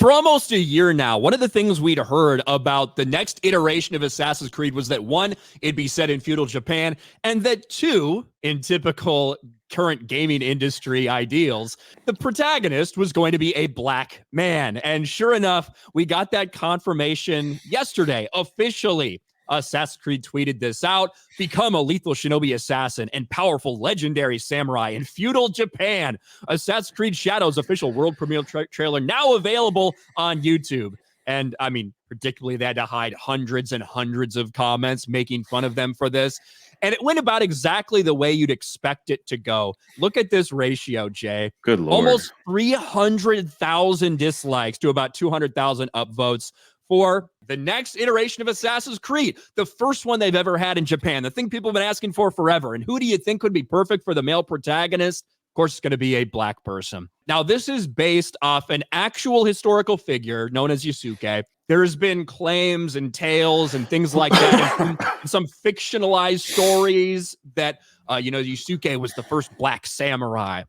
For almost a year now, one of the things we'd heard about the next iteration of Assassin's Creed was that one, it'd be set in feudal Japan, and that two, in typical current gaming industry ideals, the protagonist was going to be a black man. And sure enough, we got that confirmation yesterday, officially. Assassin's Creed tweeted this out. Become a lethal shinobi assassin and powerful legendary samurai in feudal Japan. Assassin's Creed Shadows official world premiere trailer now available on YouTube. And I mean, predictably, they had to hide hundreds and hundreds of comments making fun of them for this. And it went about exactly the way you'd expect it to go. Look at this ratio, Jay. Good Lord. Almost 300,000 dislikes to about 200,000 upvotes for the next iteration of Assassin's Creed, the first one they've ever had in Japan, the thing people have been asking for forever. And who do you think would be perfect for the male protagonist? Of course, it's going to be a black person. Now, this is based off an actual historical figure known as Yasuke. There's been claims and tales and things like that, and some fictionalized stories that, Yasuke was the first black samurai.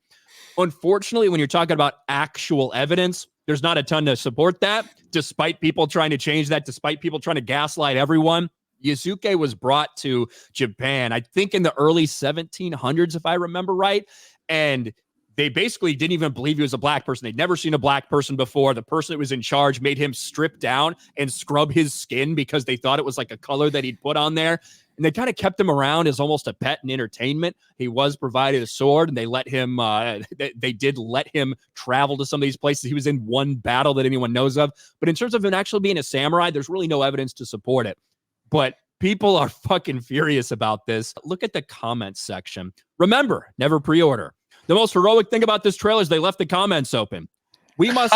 Unfortunately, when you're talking about actual evidence, there's not a ton to support that, despite people trying to change that, despite people trying to gaslight everyone. Yasuke was brought to Japan, I think in the early 1700s, if I remember right. And they basically didn't even believe he was a black person. They'd never seen a black person before. The person that was in charge made him strip down and scrub his skin because they thought it was like a color that he'd put on there. And they kind of kept him around as almost a pet and entertainment. He was provided a sword, and they let him, they did let him travel to some of these places. He was in one battle that anyone knows of. But in terms of him actually being a samurai, there's really no evidence to support it. But people are fucking furious about this. Look at the comments section. Remember, never pre-order. The most heroic thing about this trailer is they left the comments open. We must...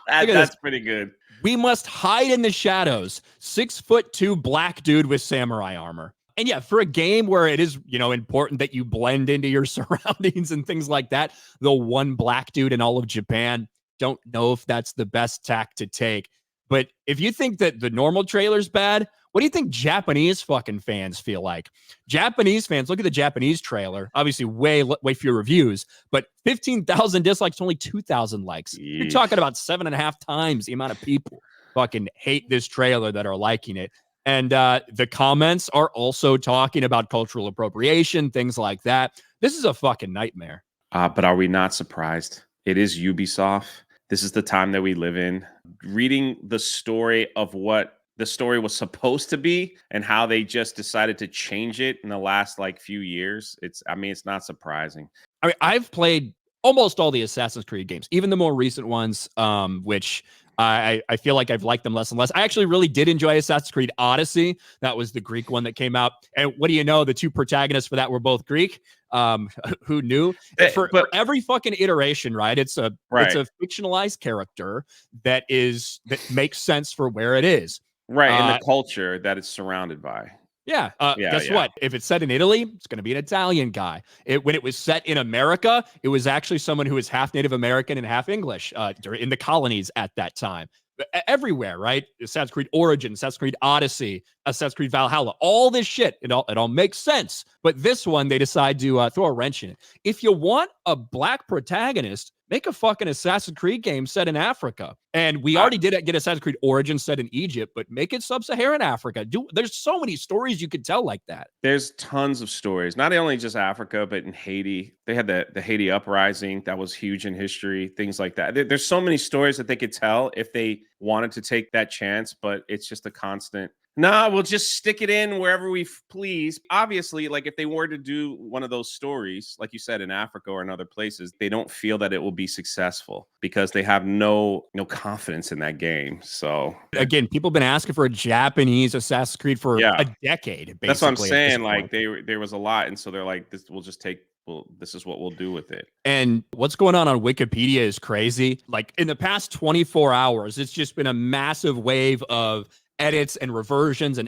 That's pretty good. We must hide in the shadows. 6'2" black dude with samurai armor. And yeah, for a game where it is, important that you blend into your surroundings and things like that, the one black dude in all of Japan, don't know if that's the best tack to take. But if you think that the normal trailer's bad, what do you think Japanese fucking fans feel like? Japanese fans, look at the Japanese trailer. Obviously, way fewer reviews, but 15,000 dislikes, only 2,000 likes. Yeesh. You're talking about 7.5 times the amount of people fucking hate this trailer that are liking it. And the comments are also talking about cultural appropriation, things like that. This is a fucking nightmare. But are we not surprised? It is Ubisoft. This is the time that we live in. Reading the story of what the story was supposed to be and how they just decided to change it in the last few years. It's not surprising. I mean, I've played almost all the Assassin's Creed games, even the more recent ones, which I feel like I've liked them less and less. I actually really did enjoy Assassin's Creed Odyssey. That was the Greek one that came out. And what do you know? The two protagonists for that were both Greek. Who knew? For every fucking iteration, right? It's a fictionalized character that makes sense for where it is. Right, and the culture that it's surrounded by. Yeah. Guess what? If it's set in Italy, it's going to be an Italian guy. When it was set in America, it was actually someone who was half Native American and half English in the colonies at that time. Everywhere, right? Assassin's Creed Origins, Assassin's Creed Odyssey, Assassin's Creed Valhalla, all this shit, it all makes sense. But this one, they decide to throw a wrench in it. If you want a black protagonist, make a fucking Assassin's Creed game set in Africa. And we already did get Assassin's Creed Origins set in Egypt, but make it sub-Saharan Africa. There's so many stories you could tell like that. There's tons of stories, not only just Africa, but in Haiti. They had the Haiti uprising that was huge in history, things like that. There's so many stories that they could tell if they wanted to take that chance, but it's just a constant, we'll just stick it in wherever we please. Obviously, if they were to do one of those stories, like you said, in Africa or in other places, they don't feel that it will be successful because they have no confidence in that game. So again, people have been asking for a Japanese Assassin's Creed for a decade. Basically, that's what I'm saying. There was a lot, and so they're like, this is what we'll do with it. And what's going on Wikipedia is crazy. In the past 24 hours, it's just been a massive wave of edits and reversions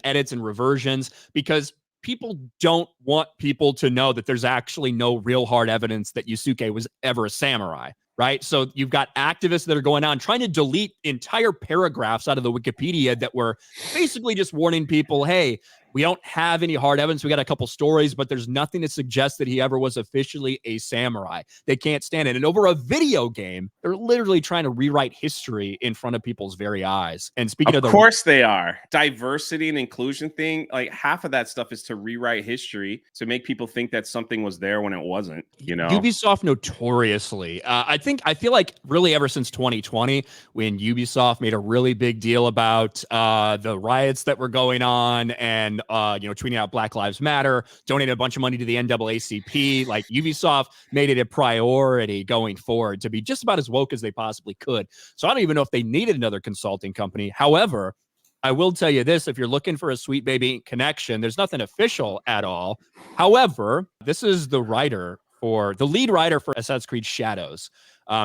because people don't want people to know that there's actually no real hard evidence that Yasuke was ever a samurai, right? So you've got activists that are going on trying to delete entire paragraphs out of the Wikipedia that were basically just warning people, hey, We don't have any hard evidence. We got a couple stories, but there's nothing to suggest that he ever was officially a samurai. They can't stand it. And over a video game, they're literally trying to rewrite history in front of people's very eyes. And speaking of course they are. Diversity and inclusion thing, like half of that stuff is to rewrite history to make people think that something was there when it wasn't, you know? Ubisoft notoriously, I feel like really ever since 2020, when Ubisoft made a really big deal about the riots that were going on and tweeting out Black Lives Matter, donated a bunch of money to the NAACP. Like Ubisoft made it a priority going forward to be just about as woke as they possibly could. So I don't even know if they needed another consulting company. However, I will tell you this, if you're looking for a Sweet Baby Inc. connection, there's nothing official at all. However, this is the lead writer for Assassin's Creed Shadows.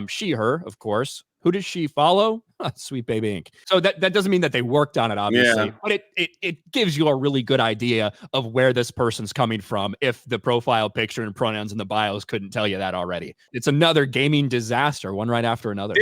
She, her, of course. Who does she follow? Sweet Baby Inc. So that doesn't mean that they worked on it, obviously, but it gives you a really good idea of where this person's coming from if the profile picture and pronouns in the bios couldn't tell you that already. It's another gaming disaster, one right after another.